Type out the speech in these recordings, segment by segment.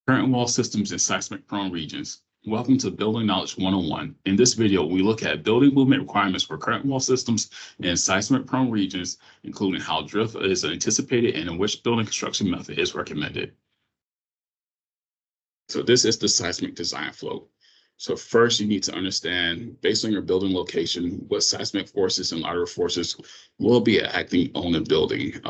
Current wall systems in seismic-prone regions. Welcome to Building Knowledge 101. In this video, we look at building movement requirements for current wall systems in seismic-prone regions, including how drift is anticipated and in which building construction method is recommended. So this is the seismic design flow. So first, you need to understand, based on your building location, what seismic forces and lateral forces will be acting on the building.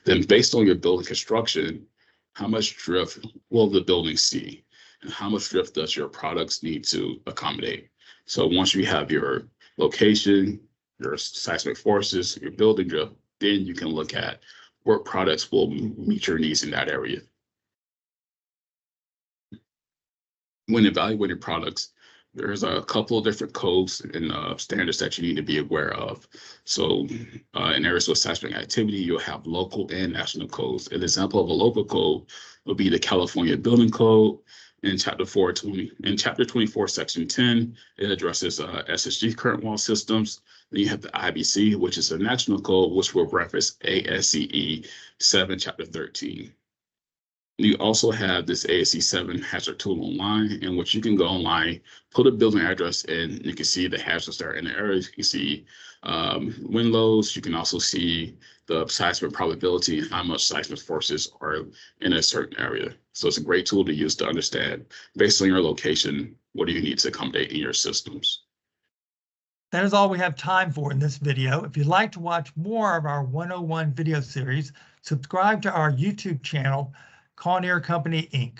Then based on your building construction, how much drift will the building see? And how much drift does your products need to accommodate? So once you have your location, your seismic forces, your building drift, then you can look at what products will meet your needs in that area. When evaluating products, there's a couple of different codes and standards that you need to be aware of. So in areas with seismic activity, you'll have local and national codes. An example of a local code would be the California Building Code. In Chapter 24, Section 10, it addresses SSG current wall systems. Then you have the IBC, which is a national code, which will reference ASCE 7, Chapter 13. You also have this ASC 7 hazard tool online, in which you can go online, put a building address in, you can see the hazards that are in the area. You can see wind loads. You can also see the seismic probability and how much seismic forces are in a certain area. So it's a great tool to use to understand, based on your location, what do you need to accommodate in your systems. That is all we have time for in this video. If you'd like to watch more of our 101 video series, subscribe to our YouTube channel, Kawneer Company, Inc.